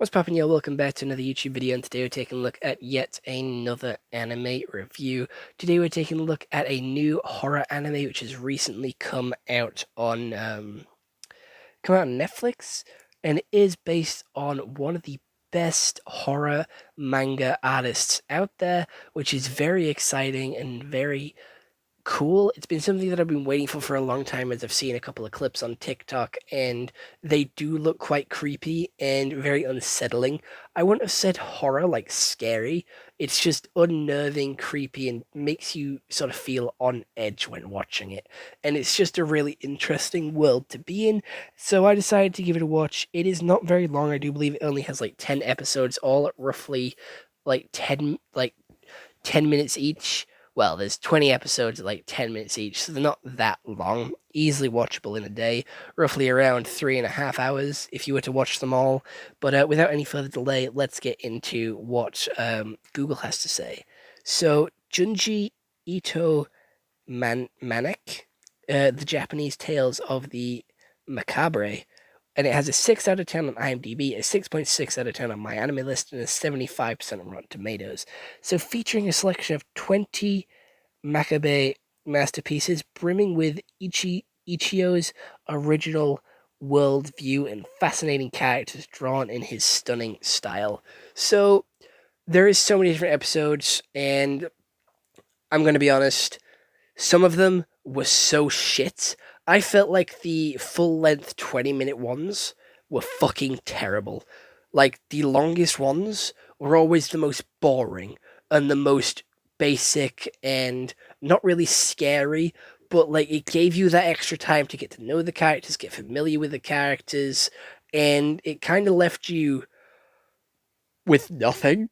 What's poppin', y'all? Welcome back to another YouTube video, and today we're taking a look at yet another anime review. Today we're taking a look at a new horror anime which has recently come out on Netflix, and it is based on one of the best horror manga artists out there, which is very exciting and very cool. It's been something that I've been waiting for a long time, as I've seen a couple of clips on TikTok, and they do look quite creepy and very unsettling. I wouldn't have said horror, like scary. It's just unnerving, creepy, and makes you sort of feel on edge when watching it. And it's just a really interesting world to be in. So I decided to give it a watch. It is not very long. I do believe it only has like 10 episodes, all at roughly like 10 minutes each. Well, there's 20 episodes at like 10 minutes each, so they're not that long. Easily watchable in a day, roughly around 3.5 hours if you were to watch them all. But without any further delay, let's get into what Google has to say. So, Junji Ito Maniac, the Japanese tales of the Macabre, and it has a 6 out of 10 on IMDb, a 6.6 out of 10 on MyAnimeList, and a 75% on Rotten Tomatoes. So featuring a selection of 20 Macabre masterpieces, brimming with Ichio's original worldview and fascinating characters drawn in his stunning style. So there is so many different episodes, and I'm going to be honest, some of them were so shit. I felt like the full-length 20-minute ones were fucking terrible. Like, the longest ones were always the most boring and the most basic and not really scary, but, like, it gave you that extra time to get to know the characters, get familiar with the characters, and it kind of left you with nothing.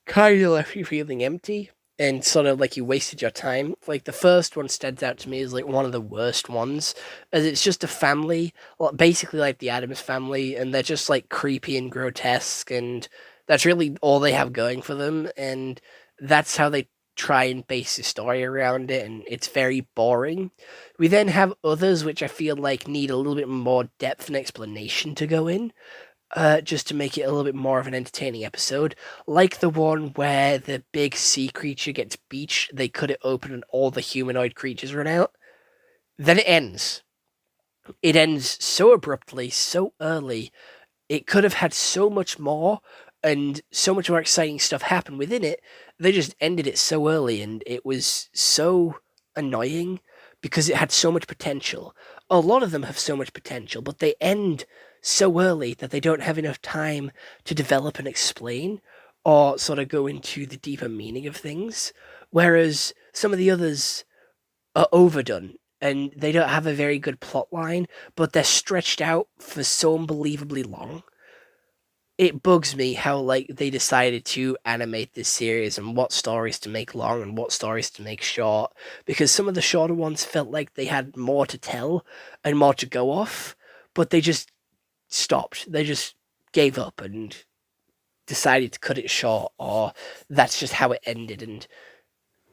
Kind of left you feeling empty and sort of like you wasted your time. Like, the first one stands out to me as like one of the worst ones, as it's just a family, basically like the Addams family, and they're just like creepy and grotesque, and that's really all they have going for them, and that's how they try and base the story around it, and it's very boring. We then have others which I feel like need a little bit more depth and explanation to go in, just to make it a little bit more of an entertaining episode, like the one where the big sea creature gets beached, they cut it open, and all the humanoid creatures run out. Then it ends. It ends so abruptly, so early. It could have had so much more, and so much more exciting stuff happen within it. They just ended it so early, and it was so annoying because it had so much potential. A lot of them have so much potential, but they end so early that they don't have enough time to develop and explain or sort of go into the deeper meaning of things. Whereas some of the others are overdone and they don't have a very good plot line, but they're stretched out for so unbelievably long. It bugs me how like they decided to animate this series and what stories to make long and what stories to make short, because some of the shorter ones felt like they had more to tell and more to go off, but they just stopped. They just gave up and decided to cut it short, or that's just how it ended. And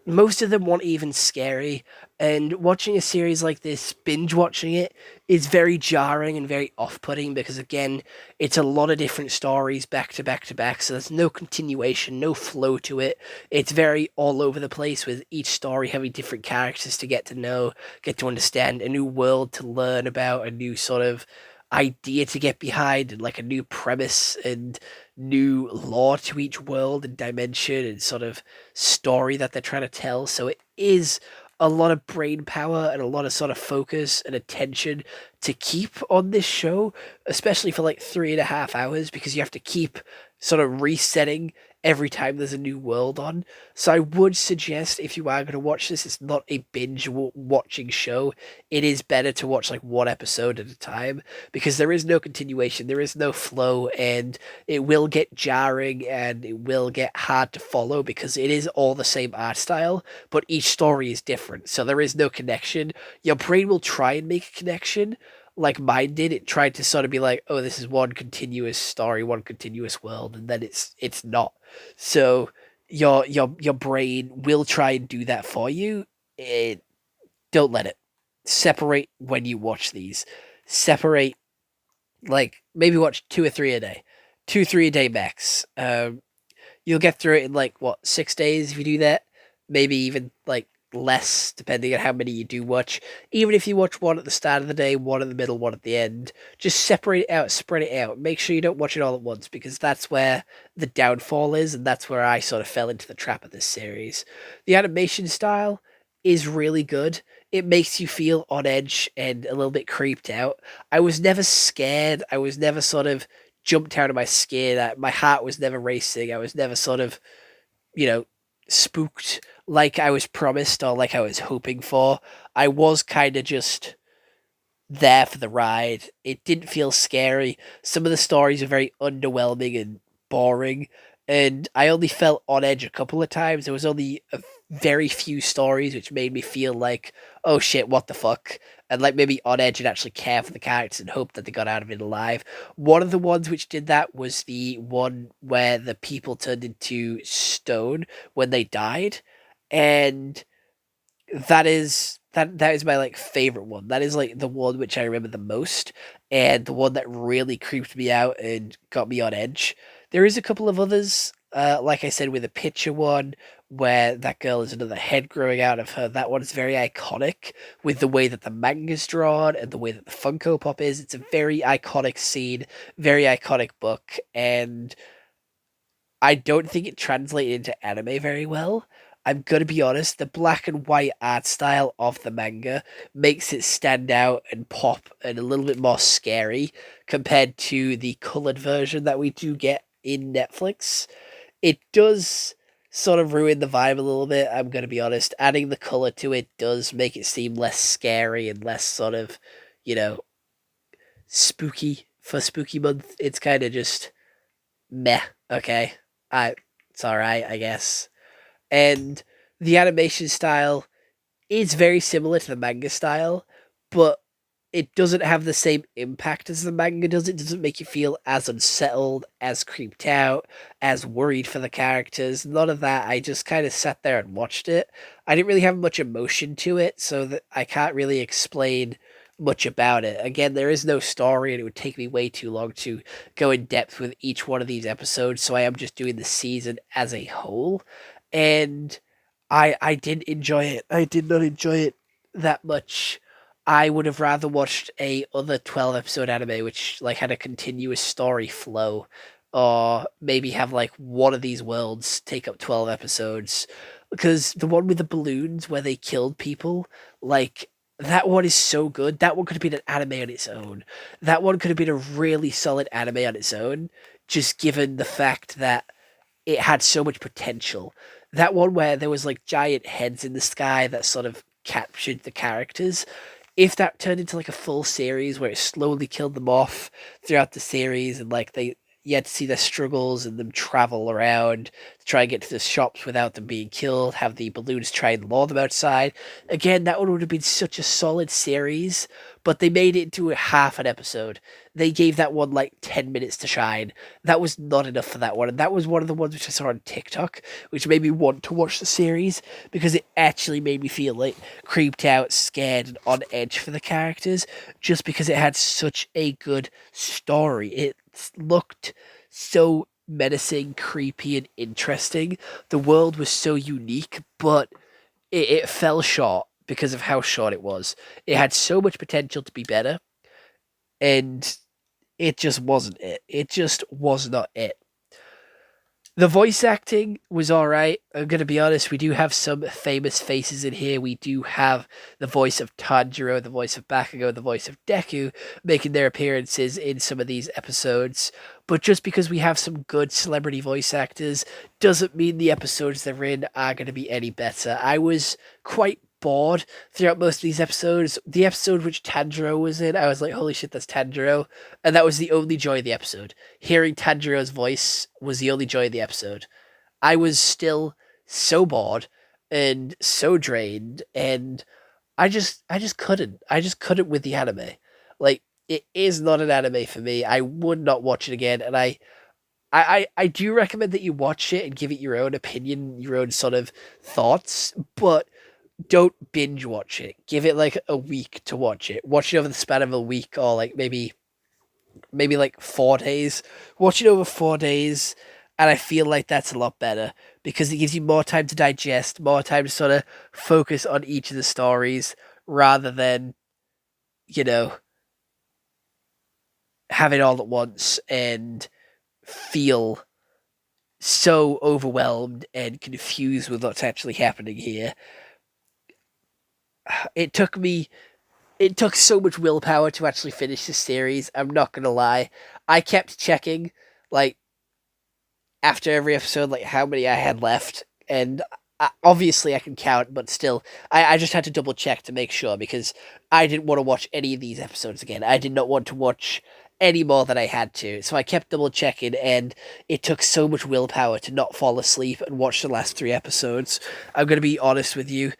most of them weren't even scary, and watching a series like this, binge watching it, is very jarring and very off-putting, because again, it's a lot of different stories back to back to back, so there's no continuation, no flow to it. It's very all over the place, with each story having different characters to get to know, get to understand, a new world to learn about, a new sort of idea to get behind, and like a new premise and new lore to each world and dimension and sort of story that they're trying to tell. So it is a lot of brain power and a lot of sort of focus and attention to keep on this show, especially for like 3.5 hours, because you have to keep sort of resetting every time there's a new world on. So I would suggest, if you are going to watch this, it's not a binge watching show. It is better to watch like one episode at a time, because there is no continuation, there is no flow, and it will get jarring and it will get hard to follow because it is all the same art style, but each story is different. So there is no connection. Your brain will try and make a connection, like mine did. It tried to sort of be like, oh, this is one continuous story, one continuous world, and then it's not. So your brain will try and do that for you. Don't let it. Separate when you watch these. Separate Like maybe watch 2 or 3 a day, 2, 3 a day max. You'll get through it in like what 6 days if you do that. Maybe even like less, depending on how many you do watch. Even if you watch one at the start of the day, one in the middle, one at the end, just separate it out, spread it out. Make sure you don't watch it all at once because that's where the downfall is, and that's where I sort of fell into the trap of this series. The animation style is really good. It makes you feel on edge and a little bit creeped out. I was never scared. I was never sort of jumped out of my skin. My heart was never racing. I was never sort of, you know, spooked like I was promised or like I was hoping for. I was kind of just there for the ride. It didn't feel scary. Some of the stories are very underwhelming and boring, and I only felt on edge a couple of times. There was only a very few stories which made me feel like, oh shit, what the fuck? And like maybe on edge and actually care for the characters and hope that they got out of it alive. One of the ones which did that was the one where the people turned into stone when they died. And that is my like favorite one. That is like the one which I remember the most, and the one that really creeped me out and got me on edge. There is a couple of others, like I said, with a picture one where that girl has another head growing out of her. That one is very iconic with the way that the manga's drawn and the way that the Funko Pop is. It's a very iconic scene, very iconic book, and I don't think it translated into anime very well. I'm gonna be honest, the black and white art style of the manga makes it stand out and pop and a little bit more scary compared to the colored version that we do get in Netflix. It does sort of ruin the vibe a little bit, I'm gonna be honest. Adding the color to it does make it seem less scary and less sort of, you know, spooky for spooky month. It's kind of just meh, okay? It's alright, I guess. And the animation style is very similar to the manga style, but it doesn't have the same impact as the manga does. It doesn't make you feel as unsettled, as creeped out, as worried for the characters. None of that. I just kind of sat there and watched it. I didn't really have much emotion to it, so that I can't really explain much about it. Again, there is no story, and it would take me way too long to go in depth with each one of these episodes, so I am just doing the season as a whole. And I did enjoy it. I did not enjoy it that much. I would have rather watched a other 12 episode anime which like had a continuous story flow, or maybe have like one of these worlds take up 12 episodes, because the one with the balloons where they killed people, like that one is so good. That one could have been an anime on its own. That one could have been a really solid anime on its own, just given the fact that it had so much potential. That one where there was like giant heads in the sky that sort of captured the characters. If that turned into like a full series where it slowly killed them off throughout the series, and like they you had to see their struggles and them travel around to try and get to the shops without them being killed, have the balloons try and lure them outside. Again, that one would have been such a solid series, but they made it into a half an episode. They gave that one like 10 minutes to shine. That was not enough for that one. And that was one of the ones which I saw on TikTok, which made me want to watch the series because it actually made me feel like creeped out, scared, and on edge for the characters just because it had such a good story. It looked so menacing, creepy, and interesting. The world was so unique, but it fell short because of how short it was. It had so much potential to be better, and it just wasn't it. It just was not it. The voice acting was alright. I'm going to be honest, we do have some famous faces in here. We do have the voice of Tanjiro, the voice of Bakugo, the voice of Deku making their appearances in some of these episodes. But just because we have some good celebrity voice actors doesn't mean the episodes they're in are going to be any better. I was quite bored throughout most of these episodes. The episode which Tanjiro was in, I was like, holy shit, that's Tanjiro. And that was the only joy of the episode. Hearing Tanjiro's voice was the only joy of the episode. I was still so bored and so drained, and I just couldn't. I just couldn't with the anime. Like, it is not an anime for me. I would not watch it again, and I do recommend that you watch it and give it your own opinion, your own sort of thoughts, but don't binge watch it. Give it like a week to watch it. Watch it over the span of a week, or like maybe maybe like 4 days. Watch it over 4 days, and I feel like that's a lot better because it gives you more time to digest, more time to sort of focus on each of the stories rather than, you know, have it all at once and feel so overwhelmed and confused with what's actually happening here. It took me it took so much willpower to actually finish this series. I'm not gonna lie. I kept checking, like, after every episode, like how many I had left, and obviously I can count, but still, I just had to double check to make sure because I didn't want to watch any of these episodes again. I did not want to watch any more than I had to, so I kept double checking, and it took so much willpower to not fall asleep and watch the last 3 episodes. I'm gonna be honest with you.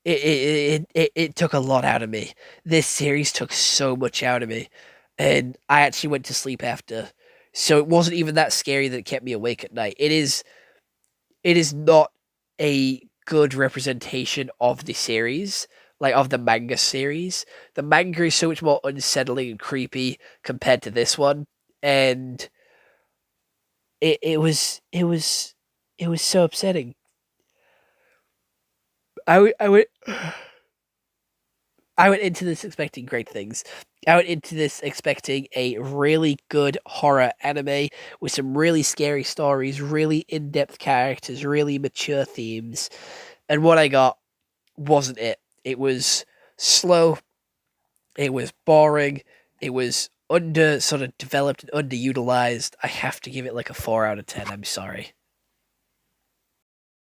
It took a lot out of me. This series took so much out of me, and I actually went to sleep after. So it wasn't even that scary that it kept me awake at night. It is not a good representation of the series, like of the manga series. The manga is so much more unsettling and creepy compared to this one, and it was so upsetting. I went I went into this expecting great things. I went into this expecting a really good horror anime with some really scary stories, really in depth characters, really mature themes. And what I got wasn't it. It was slow, it was boring, it was under sort of developed and underutilized. I have to give it like a 4 out of 10. I'm sorry.